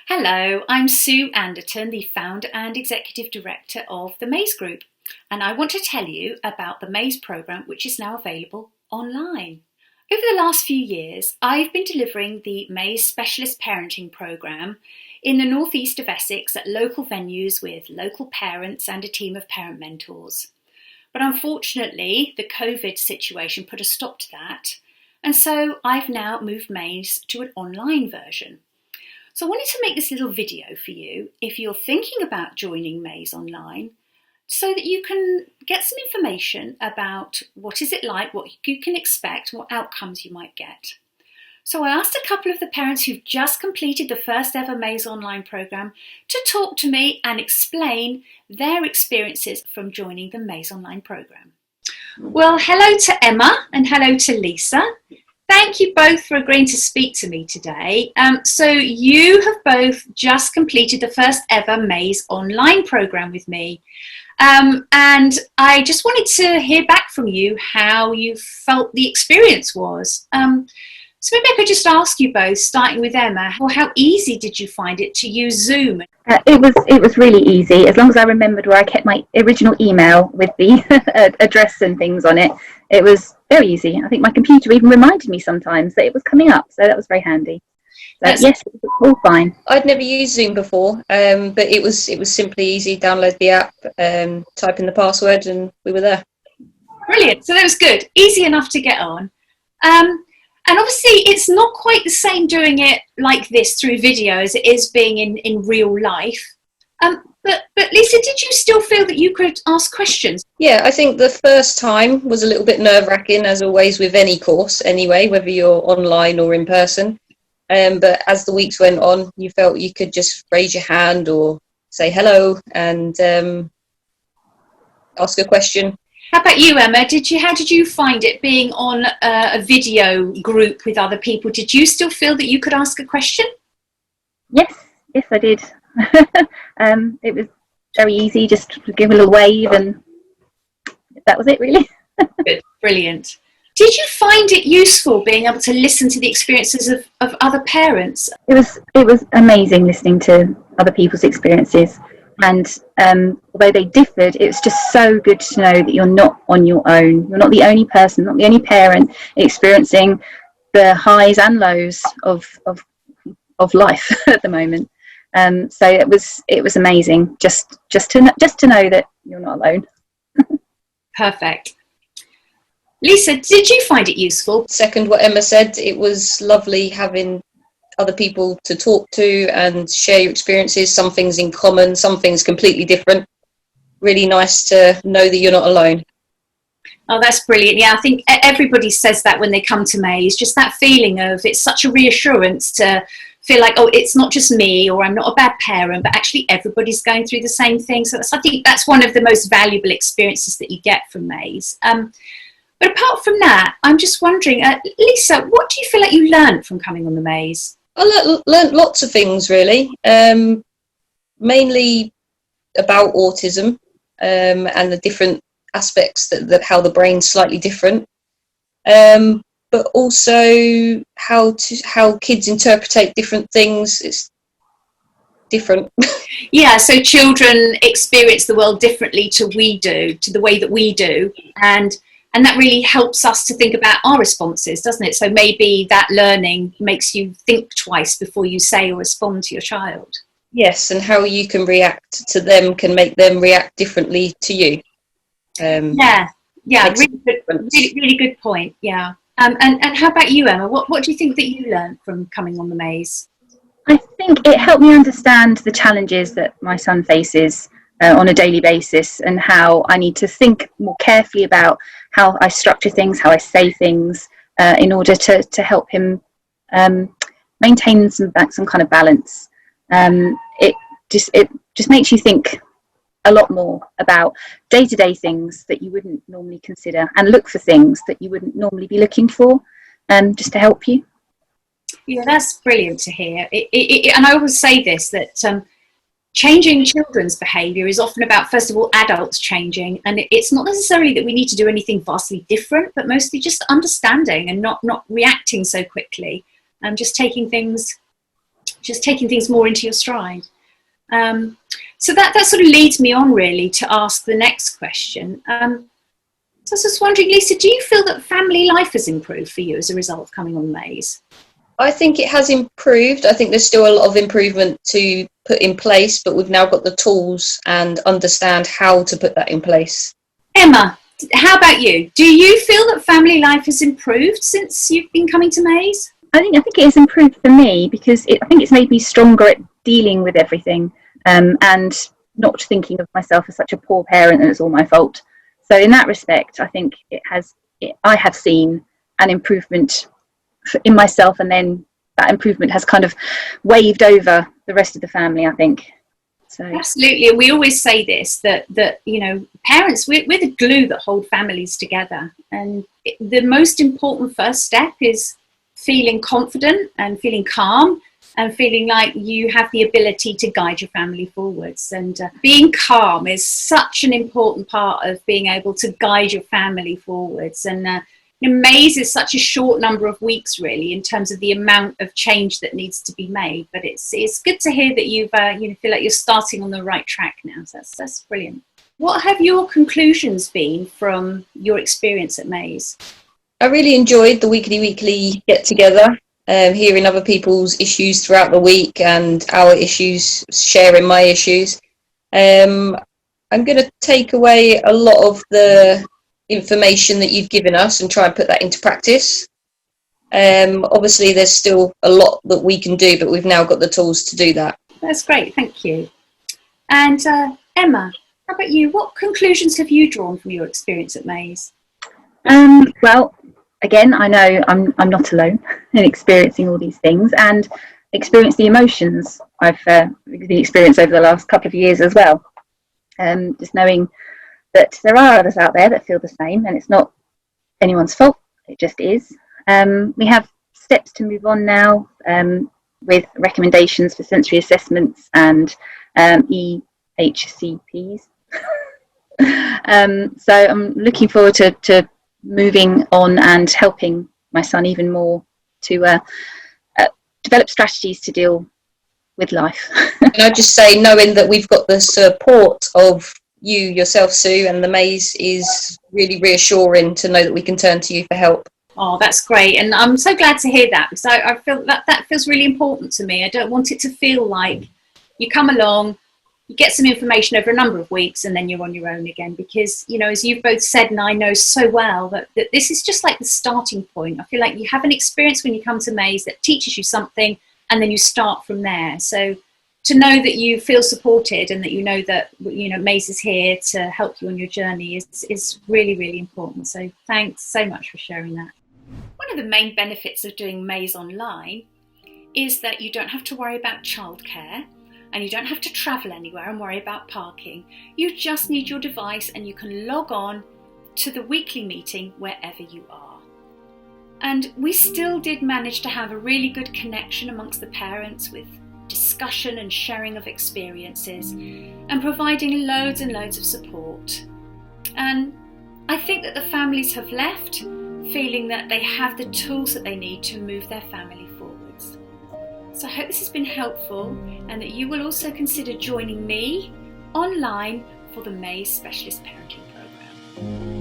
Hello, I'm Sue Anderton, the founder and executive director of the Maze Group, and I want to tell you about the Maze programme, which is now available online. Over the last few years, I've been delivering the Maze Specialist Parenting Programme in the northeast of Essex at local venues with local parents and a team of parent mentors. But unfortunately, the COVID situation put a stop to that, and so I've now moved Maze to an online version. So I wanted to make this little video for you if you're thinking about joining Maze online, so that you can get some information about what is it like, what you can expect, what outcomes you might get. So I asked a couple of the parents who've just completed the first ever Maze online programme to talk to me and explain their experiences from joining the Maze online programme. Well, hello to Emma and hello to Lisa. Thank you both for agreeing to speak to me today. So you have both just completed the first ever Maze online programme with me. And I just wanted to hear back from you how you felt the experience was. So maybe I could just ask you both, starting with Emma, how easy did you find it to use Zoom? It was really easy, as long as I remembered where I kept my original email with the address and things on it. It was very easy. I think my computer even reminded me sometimes that it was coming up, so that was very handy. So yes, it was all fine. I'd never used Zoom before, but it was simply easy. Download the app, type in the password, and we were there. Brilliant. So that was good. Easy enough to get on. And obviously, it's not quite the same doing it like this through video as it is being in real life. But Lisa, did you still feel that you could ask questions? Yeah, I think the first time was a little bit nerve-wracking, as always with any course anyway, whether you're online or in person. But as the weeks went on, you felt you could just raise your hand or say hello and ask a question. How about you, Emma? How did you find it being on a video group with other people? Did you still feel that you could ask a question? Yes, I did. It was very easy, just to give a little wave, and that was it, really. Good, brilliant. Did you find it useful being able to listen to the experiences of other parents? It was amazing listening to other people's experiences. And although they differed, it was just so good to know that you're not on your own. You're not the only person, not the only parent experiencing the highs and lows of life at the moment. So it was amazing just to know that you're not alone. Perfect. Lisa, did you find it useful? Second what Emma said, it was lovely having other people to talk to and share your experiences, some things in common, some things completely different. Really nice to know that you're not alone. Oh, that's brilliant. Yeah, I think everybody says that when they come to Maze, just that feeling of it's such a reassurance to feel like, oh, it's not just me, or I'm not a bad parent, but actually everybody's going through the same thing. So I think that's one of the most valuable experiences that you get from Maze. But apart from that, I'm just wondering, Lisa, what do you feel like you learned from coming on the Maze? I learnt lots of things, really, mainly about autism and the different aspects that how the brain's slightly different, but also how kids interpret different things. It's different. Yeah, so children experience the world differently to the way that we do, and that really helps us to think about our responses, doesn't it? So maybe that learning makes you think twice before you say or respond to your child. Yes, and how you can react to them can make them react differently to you. Yeah, really good point. Yeah. And how about you, Emma? What do you think that you learned from coming on the Maze? I think it helped me understand the challenges that my son faces on a daily basis, and how I need to think more carefully about how I structure things, how I say things, in order to help him maintain some kind of balance. It just makes you think a lot more about day-to-day things that you wouldn't normally consider, and look for things that you wouldn't normally be looking for, just to help you. Yeah, that's brilliant to hear. And I always say this, that changing children's behaviour is often about, first of all, adults changing, and it's not necessarily that we need to do anything vastly different, but mostly just understanding and not reacting so quickly, and just taking things just taking things more into your stride. So that sort of leads me on really to ask the next question. So I was just wondering, Lisa, do you feel that family life has improved for you as a result of coming on the Maze? I think it has improved. I think there's still a lot of improvement to put in place, but we've now got the tools and understand how to put that in place. Emma, how about you? Do you feel that family life has improved since you've been coming to Maze? I think it has improved for me because I think it's made me stronger at dealing with everything, and not thinking of myself as such a poor parent and it's all my fault. So in that respect, I think I have seen an improvement in myself, and then that improvement has kind of waved over the rest of the family, I think. So absolutely, and we always say this, that you know, parents, we're the glue that hold families together, and the most important first step is feeling confident and feeling calm and feeling like you have the ability to guide your family forwards. And being calm is such an important part of being able to guide your family forwards. And Maze is such a short number of weeks, really, in terms of the amount of change that needs to be made. But it's good to hear that you've feel like you're starting on the right track now. So that's brilliant. What have your conclusions been from your experience at Maze? I really enjoyed the weekly get-together, hearing other people's issues throughout the week and our issues, sharing my issues. I'm going to take away a lot of the information that you've given us and try and put that into practice. Obviously, there's still a lot that we can do, but we've now got the tools to do that. That's great, thank you. And Emma, how about you? What conclusions have you drawn from your experience at Maze? Well, again, I know I'm not alone in experiencing all these things and experience the emotions I've experienced over the last couple of years as well. Just knowing that there are others out there that feel the same, and it's not anyone's fault, it just is. We have steps to move on now with recommendations for sensory assessments and EHCPs. So I'm looking forward to moving on and helping my son even more to develop strategies to deal with life. And I'd just say, knowing that we've got the support of you, yourself, Sue, and the Maze is really reassuring to know that we can turn to you for help. Oh, that's great. And I'm so glad to hear that, because I feel that feels really important to me. I don't want it to feel like you come along, you get some information over a number of weeks, and then you're on your own again. Because, you know, as you've both said, and I know so well, that this is just like the starting point. I feel like you have an experience when you come to Maze that teaches you something, and then you start from there. So to know that you feel supported and that you know that, you know, Maze is here to help you on your journey is really, really important. So thanks so much for sharing that. One of the main benefits of doing Maze online is that you don't have to worry about childcare, and you don't have to travel anywhere and worry about parking. You just need your device and you can log on to the weekly meeting wherever you are. And we still did manage to have a really good connection amongst the parents, with discussion and sharing of experiences and providing loads and loads of support. And I think that the families have left feeling that they have the tools that they need to move their family forwards. So I hope this has been helpful, and that you will also consider joining me online for the Maze Specialist Parenting Programme.